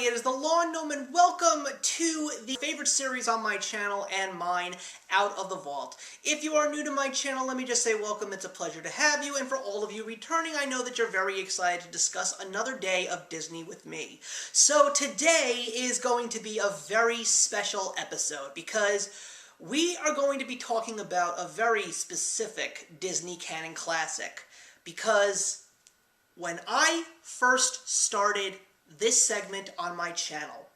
everybody, it is the Lawn Gnome, and welcome to the favorite series on my channel and mine, Out of the Vault. If you are new to my channel, let me just say welcome, it's a pleasure to have you, and for all of you returning, I know that you're very excited to discuss another day of Disney with me. So today is going to be a very special episode, because we are going to be talking about a very specific Disney Canon Classic, because when I first started this segment on my channel,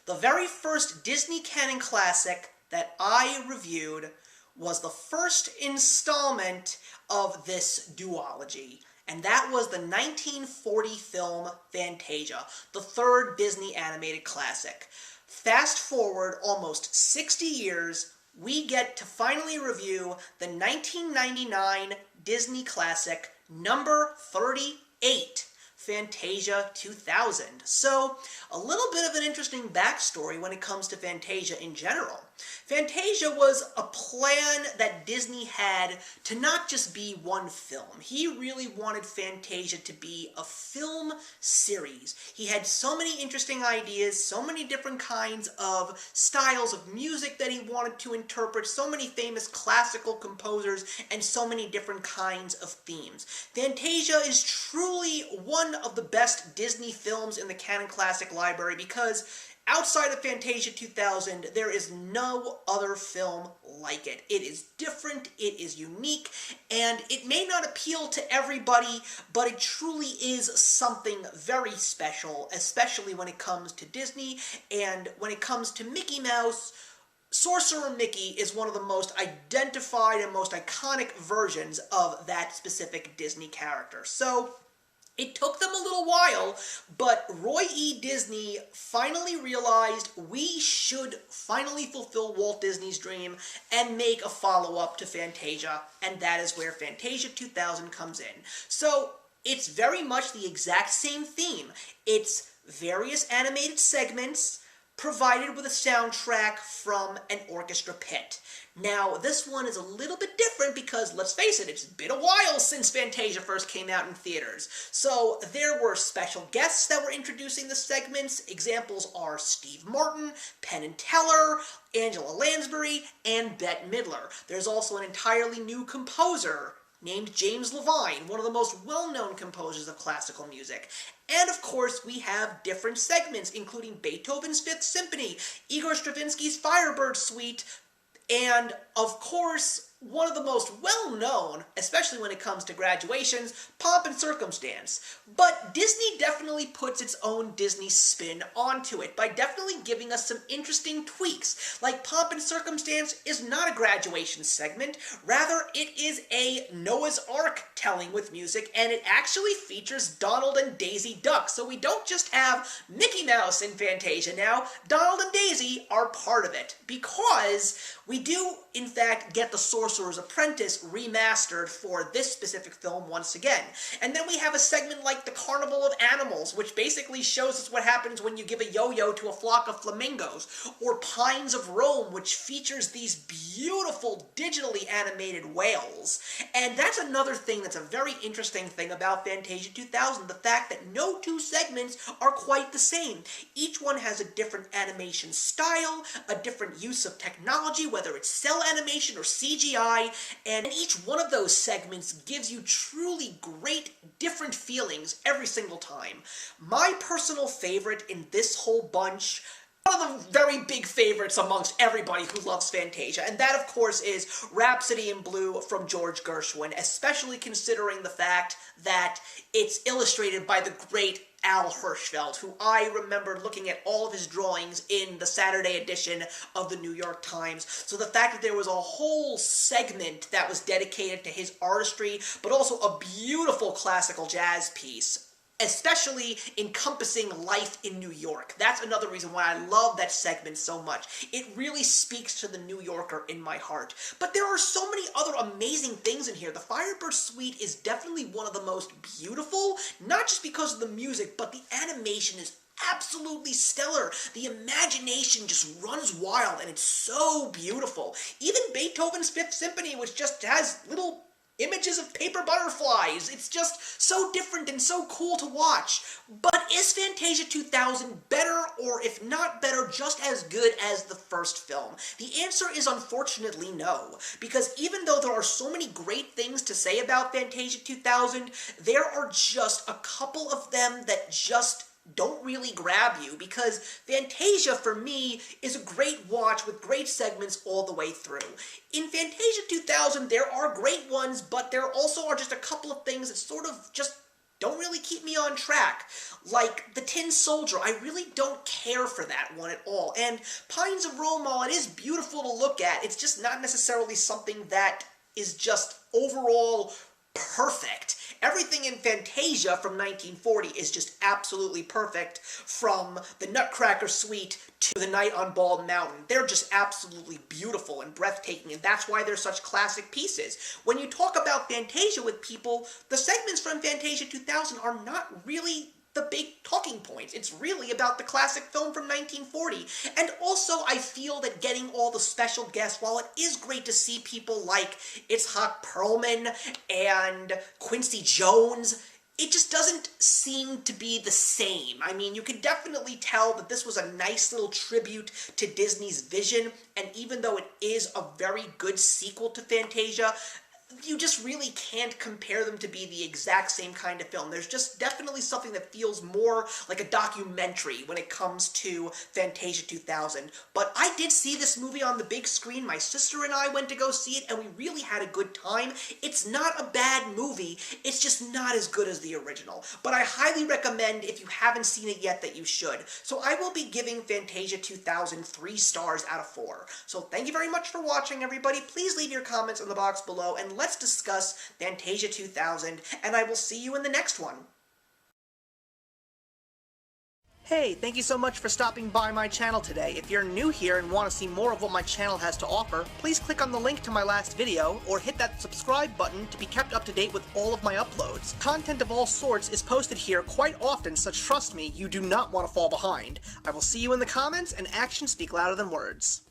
the very first Disney Canon Classic that I reviewed was the first installment of this duology, and that was the 1940 film Fantasia, the third Disney animated classic. Fast forward almost 60 years, we get to finally review the 1999 Disney classic number 38, Fantasia 2000. So, a little bit of an interesting backstory when it comes to Fantasia in general. Fantasia was a plan that Disney had to not just be one film. He really wanted Fantasia to be a film series. He had so many interesting ideas, so many different kinds of styles of music that he wanted to interpret, so many famous classical composers, and so many different kinds of themes. Fantasia is truly one of the best Disney films in the Canon Classic library because outside of Fantasia 2000, there is no other film like it. It is different, it is unique, and it may not appeal to everybody, but it truly is something very special, especially when it comes to Disney, and when it comes to Mickey Mouse. Sorcerer Mickey is one of the most identified and most iconic versions of that specific Disney character. So, it took them a little while, but Roy E. Disney finally realized we should finally fulfill Walt Disney's dream and make a follow-up to Fantasia, and that is where Fantasia 2000 comes in. So, it's very much the exact same theme. It's various animated segments provided with a soundtrack from an orchestra pit. Now, this one is a little bit different because, let's face it, it's been a while since Fantasia first came out in theaters. So, there were special guests that were introducing the segments. Examples are Steve Martin, Penn and Teller, Angela Lansbury, and Bette Midler. There's also an entirely new composer named James Levine, one of the most well-known composers of classical music. And of course, we have different segments, including Beethoven's Fifth Symphony, Igor Stravinsky's Firebird Suite, and of course, one of the most well-known, especially when it comes to graduations, Pomp and Circumstance. But Disney definitely puts its own Disney spin onto it by definitely giving us some interesting tweaks. Like Pomp and Circumstance is not a graduation segment, rather it is a Noah's Ark telling with music, and it actually features Donald and Daisy Duck. So we don't just have Mickey Mouse in Fantasia now, Donald and Daisy are part of it, because we do, in fact, get the Sorcerer's Apprentice remastered for this specific film once again. And then we have a segment like the Carnival of Animals, which basically shows us what happens when you give a yo-yo to a flock of flamingos, or Pines of Rome, which features these beautiful digitally animated whales. And that's another thing that's a very interesting thing about Fantasia 2000, the fact that no two segments are quite the same. Each one has a different animation style, a different use of technology, whether it's cell animation or CGI, and each one of those segments gives you truly great, different feelings every single time. My personal favorite in this whole bunch, one of the very big favorites amongst everybody who loves Fantasia, and that, of course, is Rhapsody in Blue from George Gershwin, especially considering the fact that it's illustrated by the great Al Hirschfeld, who I remember looking at all of his drawings in the Saturday edition of the New York Times. So the fact that there was a whole segment that was dedicated to his artistry, but also a beautiful classical jazz piece, especially encompassing life in New York. That's another reason why I love that segment so much. It really speaks to the New Yorker in my heart. But there are so many other amazing things in here. The Firebird Suite is definitely one of the most beautiful, not just because of the music, but the animation is absolutely stellar. The imagination just runs wild, and it's so beautiful. Even Beethoven's Fifth Symphony, which just has little images of paper butterflies. It's just so different and so cool to watch. But is Fantasia 2000 better, or if not better, just as good as the first film? The answer is unfortunately no, because even though there are so many great things to say about Fantasia 2000, there are just a couple of them that just don't really grab you, because Fantasia, for me, is a great watch with great segments all the way through. In Fantasia 2000, there are great ones, but there also are just a couple of things that sort of just don't really keep me on track. Like the Tin Soldier, I really don't care for that one at all. And Pines of Rome, while it is beautiful to look at, it's just not necessarily something that is just overall perfect. Everything in Fantasia from 1940 is just absolutely perfect, from the Nutcracker Suite to the Night on Bald Mountain. They're just absolutely beautiful and breathtaking, and that's why they're such classic pieces. When you talk about Fantasia with people, the segments from Fantasia 2000 are not really the big talking points. It's really about the classic film from 1940. And also, I feel that getting all the special guests, while it is great to see people like Itzhak Perlman and Quincy Jones, it just doesn't seem to be the same. I mean, you can definitely tell that this was a nice little tribute to Disney's vision, and even though it is a very good sequel to Fantasia, you just really can't compare them to be the exact same kind of film. There's just definitely something that feels more like a documentary when it comes to Fantasia 2000. But I did see this movie on the big screen. My sister and I went to go see it, and we really had a good time. It's not a bad movie, it's just not as good as the original. But I highly recommend, if you haven't seen it yet, that you should. So I will be giving Fantasia 2000 3 stars out of 4. So thank you very much for watching, everybody. Please leave your comments in the box below, and let's discuss Fantasia 2000, and I will see you in the next one. Hey, thank you so much for stopping by my channel today. If you're new here and want to see more of what my channel has to offer, please click on the link to my last video, or hit that subscribe button to be kept up to date with all of my uploads. Content of all sorts is posted here quite often, so trust me, you do not want to fall behind. I will see you in the comments, and actions speak louder than words.